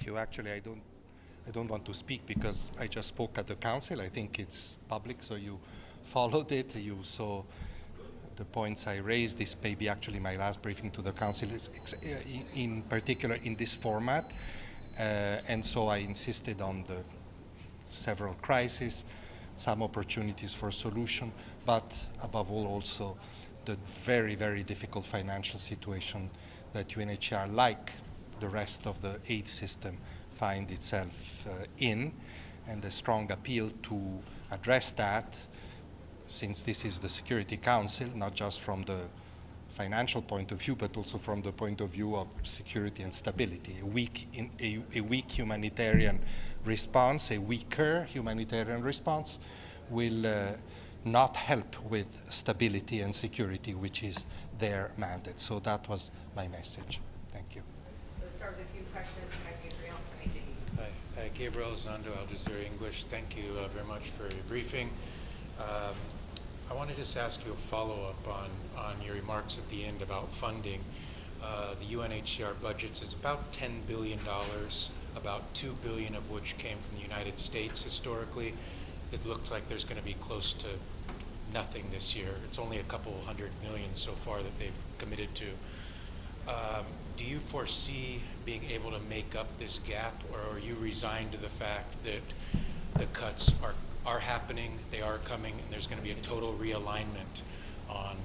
thank you. Actually, I don't want to speak because I just spoke at the council. I think it's public, so you followed it. You saw the points I raised. This may be actually my last briefing to the council, in particular in this format. And so I insisted on the several crises, some opportunities for solution, but above all also the very, very difficult financial situation that UNHCR, like the rest of the aid system, find itself in, and a strong appeal to address that, since this is the Security Council, not just from the financial point of view, but also from the point of view of security and stability. A weak humanitarian response, a weaker humanitarian response will not help with stability and security, which is their mandate. So that was my message. Thank you. Let's start with a few questions. Gabriel from AJE. Hi, Gabriel Zondo, Al Jazeera English. Thank you very much for your briefing. I want to just ask you a follow-up on your remarks at the end about funding. The UNHCR budgets is about $10 billion, about $2 billion of which came from the United States historically. It looks like there's going to be close to nothing this year. It's only a couple $100 million so far that they've committed to. Do you foresee being able to make up this gap, or are you resigned to the fact that the cuts are happening, they are coming, and there's going to be a total realignment on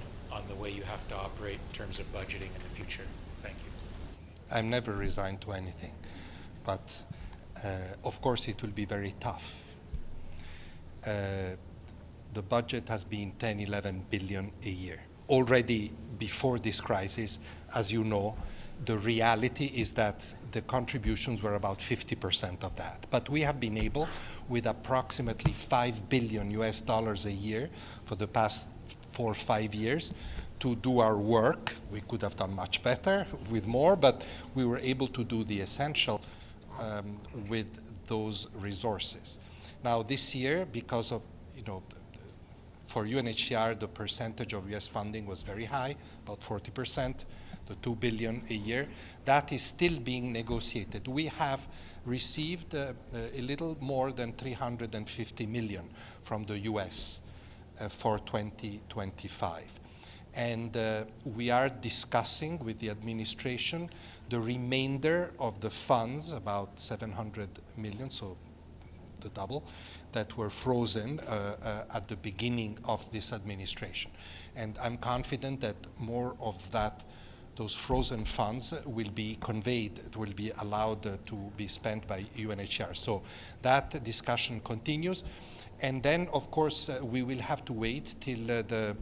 the way you have to operate in terms of budgeting in the future? Thank you. I'm never resigned to anything, but of course it will be very tough. The budget has been 10, 11 billion a year. Already before this crisis, as you know, the reality is that the contributions were about 50% of that. But we have been able, with approximately $5 billion a year for the past 4 or 5 years, to do our work. We could have done much better with more, but we were able to do the essential with those resources. Now this year, because of, for UNHCR, the percentage of US funding was very high, about 40%. The $2 billion a year, that is still being negotiated. We have received a little more than 350 million from the US for 2025. And we are discussing with the administration the remainder of the funds, about 700 million, so the double, that were frozen at the beginning of this administration. And I'm confident that more of those frozen funds will be conveyed, it will be allowed to be spent by UNHCR. So that discussion continues. And then, of course, we will have to wait till the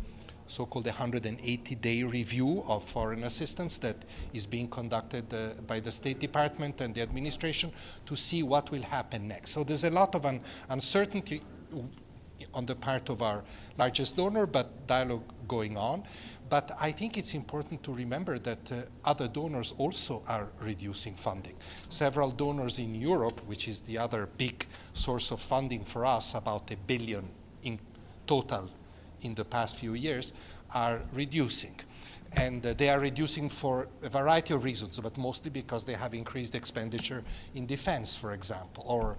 so-called 180-day review of foreign assistance that is being conducted by the State Department and the administration to see what will happen next. So there's a lot of uncertainty on the part of our largest donor, but dialogue going on. But I think it's important to remember that other donors also are reducing funding. Several donors in Europe, which is the other big source of funding for us, about $1 billion in total in the past few years, are reducing. And they are reducing for a variety of reasons, but mostly because they have increased expenditure in defense, for example, or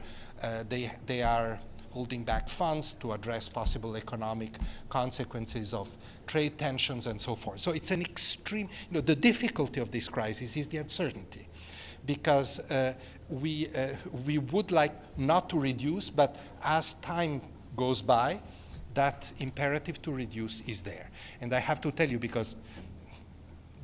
they are holding back funds to address possible economic consequences of trade tensions and so forth. So it's an extreme, the difficulty of this crisis is the uncertainty, because we would like not to reduce, but as time goes by, that imperative to reduce is there. And I have to tell you, because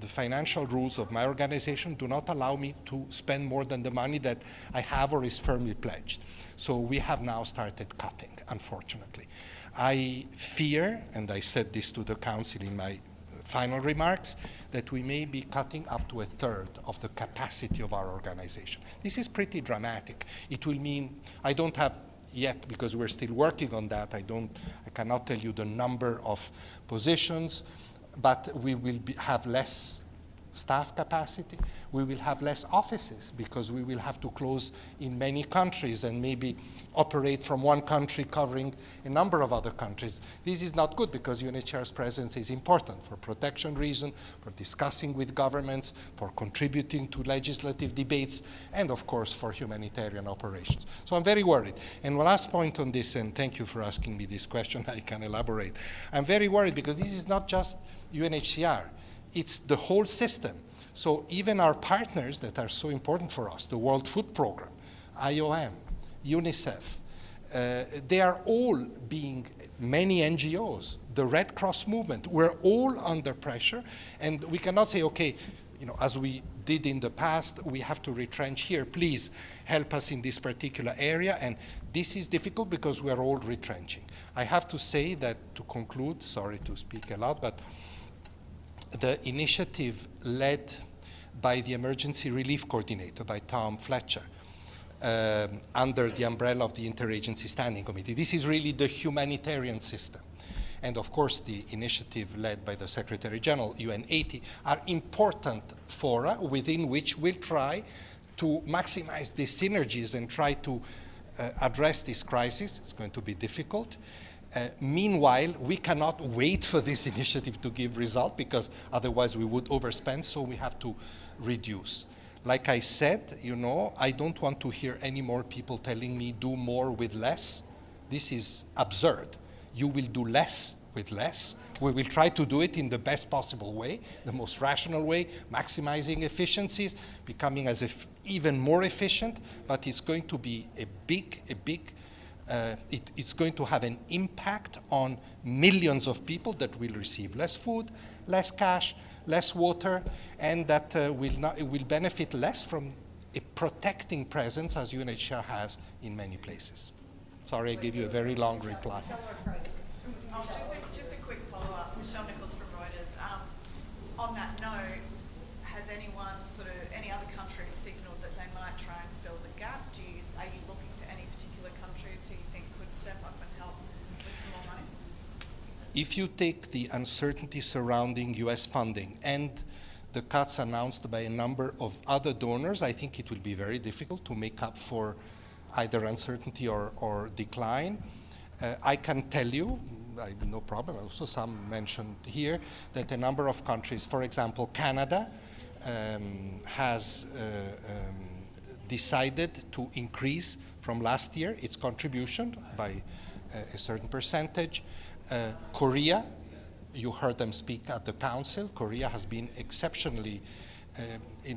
the financial rules of my organization do not allow me to spend more than the money that I have or is firmly pledged. So we have now started cutting, unfortunately. I fear, and I said this to the Council in my final remarks, that we may be cutting up to 1/3 of the capacity of our organization. This is pretty dramatic. It will mean, I don't have yet, because we're still working on that, I cannot tell you the number of positions, but we will have less staff capacity. We will have less offices because we will have to close in many countries and maybe operate from one country covering a number of other countries. This is not good because UNHCR's presence is important for protection reasons, for discussing with governments, for contributing to legislative debates, and of course for humanitarian operations. So I'm very worried. And one last point on this, and thank you for asking me this question, I can elaborate. I'm very worried because this is not just UNHCR. It's the whole system. So even our partners that are so important for us, the World Food Program, IOM, UNICEF, they are all being, many NGOs, the Red Cross movement, we're all under pressure, and we cannot say, okay, as we did in the past, we have to retrench here, please help us in this particular area, and this is difficult because we are all retrenching. I have to say that, to conclude, sorry to speak a lot, but the initiative led by the Emergency Relief Coordinator, by Tom Fletcher, under the umbrella of the Interagency Standing Committee. This is really the humanitarian system. And of course, the initiative led by the Secretary General, UN80, are important fora within which we'll try to maximize the synergies and try to address this crisis. It's going to be difficult. Meanwhile, we cannot wait for this initiative to give result because otherwise we would overspend, so we have to reduce. Like I said, I don't want to hear any more people telling me do more with less. This is absurd. You will do less with less. We will try to do it in the best possible way, the most rational way, maximizing efficiencies, becoming as if even more efficient, but it's going to be it's going to have an impact on millions of people that will receive less food, less cash, less water, and that will benefit less from a protecting presence as UNHCR has in many places. Sorry, I gave you a very long reply. Just a quick follow-up. Michelle Nichols from Reuters. On that note, has any other countries signalled that they might try and fill the gap? Are you looking to any particular countries who you think could step up and help with some more money? If you take the uncertainty surrounding US funding and the cuts announced by a number of other donors, I think it will be very difficult to make up for either uncertainty or decline. I can tell you, no problem, also some mentioned here, that a number of countries, for example, Canada, has decided to increase from last year its contribution by a certain percentage. Korea, you heard them speak at the council. Korea has been an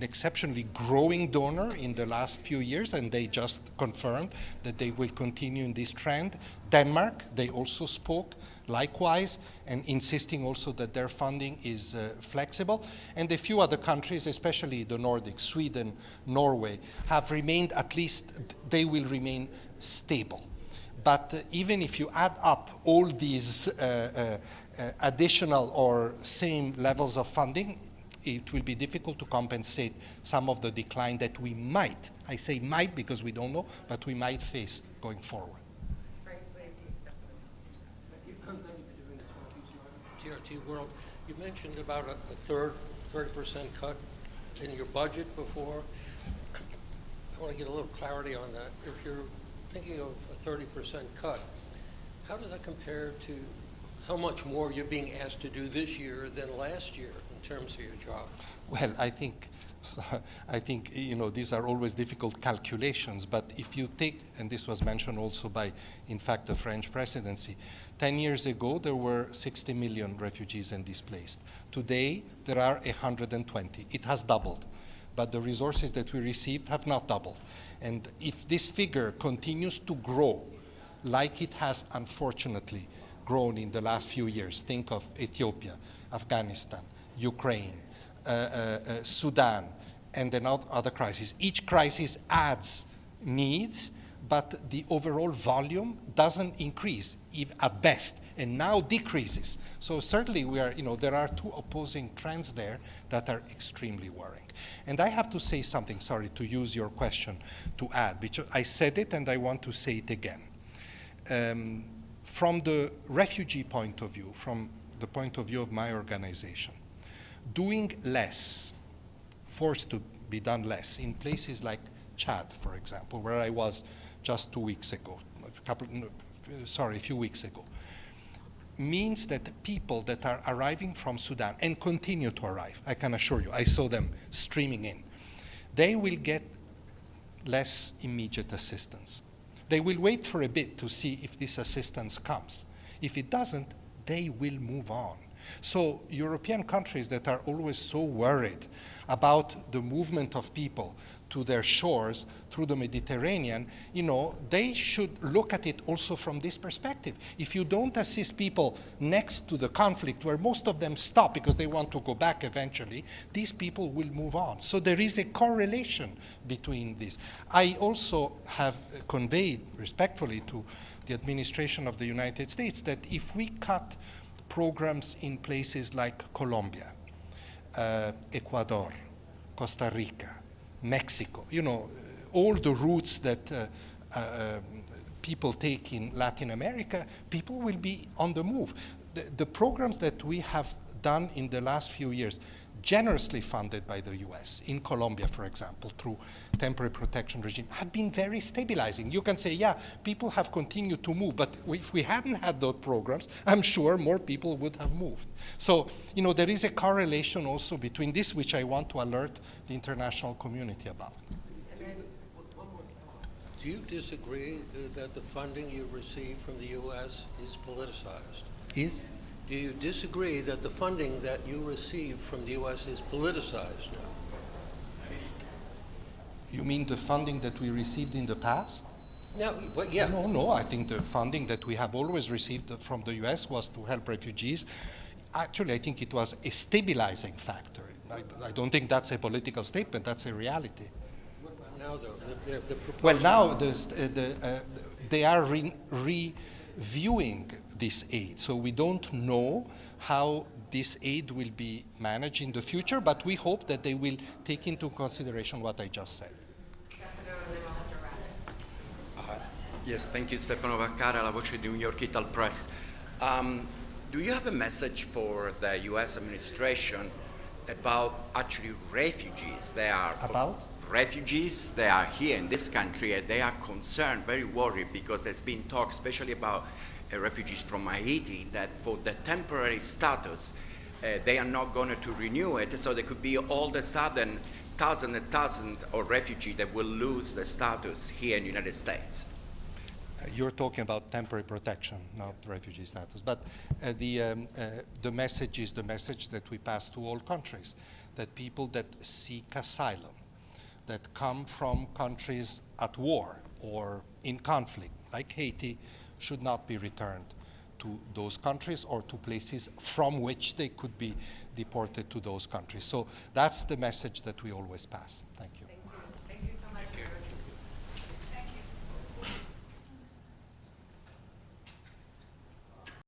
exceptionally growing donor in the last few years, and they just confirmed that they will continue in this trend. Denmark, they also spoke likewise, and insisting also that their funding is flexible. And a few other countries, especially the Nordics, Sweden, Norway, have remained, at least they will remain stable. But even if you add up all these additional or same levels of funding, it will be difficult to compensate some of the decline that we might, I say might because we don't know, but we might face going forward. TRT World, you mentioned about a 30% cut in your budget before. I want to get a little clarity on that. If you're thinking of a 30% cut, how does that compare to how much more you're being asked to do this year than last year in terms of your job? Well, I think these are always difficult calculations, but if you take, and this was mentioned also by, in fact, the French presidency, 10 years ago there were 60 million refugees and displaced. Today there are 120. It has doubled, but the resources that we received have not doubled. And if this figure continues to grow, like it has unfortunately grown in the last few years, think of Ethiopia, Afghanistan, Ukraine, Sudan, and then other crises. Each crisis adds needs, but the overall volume doesn't increase at best, and now decreases. So certainly there are two opposing trends there that are extremely worrying. And I have to say something, sorry, to use your question to add, because I said it and I want to say it again. From the refugee point of view, from the point of view of my organization, doing less forced to be done less in places like Chad, for example, where I was just 2 weeks ago, a few weeks ago, means that people that are arriving from Sudan and continue to arrive, I can assure you, I saw them streaming in, they will get less immediate assistance. They will wait for a bit to see if this assistance comes. If it doesn't, they will move on. So European countries that are always so worried about the movement of people to their shores through the Mediterranean, they should look at it also from this perspective. If you don't assist people next to the conflict, where most of them stop because they want to go back eventually, these people will move on. So there is a correlation between this. I also have conveyed respectfully to the administration of the United States that if we cut programs in places like Colombia, Ecuador, Costa Rica, Mexico, all the routes that people take in Latin America, people will be on the move. The programs that we have done in the last few years, generously funded by the US, in Colombia, for example, through temporary protection regime, have been very stabilizing. You can say, yeah, people have continued to move, but if we hadn't had those programs, I'm sure more people would have moved. So, there is a correlation also between this, which I want to alert the international community about. Do you disagree that the funding you receive from the U.S. is politicized? Is? Do you disagree that the funding that you receive from the U.S. is politicized now? You mean the funding that we received in the past? No, well, yeah. No, I think the funding that we have always received from the US was to help refugees. Actually, I think it was a stabilizing factor. I don't think that's a political statement, that's a reality. What about now, though? The Well, now they are reviewing this aid, so we don't know how this aid will be managed in the future, but we hope that they will take into consideration what I just said. Yes, thank you, Stefano Vaccara, La Voce di New York Ital Press. Do you have a message for the U.S. administration about actually refugees? They are About? Refugees, they are here in this country, and they are concerned, very worried, because there's been talk, especially about refugees from Haiti, that for the temporary status, they are not going to renew it, so there could be all of a sudden thousands and thousands of refugees that will lose the status here in the United States. You're talking about temporary protection, not refugee status. But the message is the message that we pass to all countries, that people that seek asylum, that come from countries at war or in conflict, like Haiti, should not be returned to those countries or to places from which they could be deported to those countries. So that's the message that we always pass. Thank you.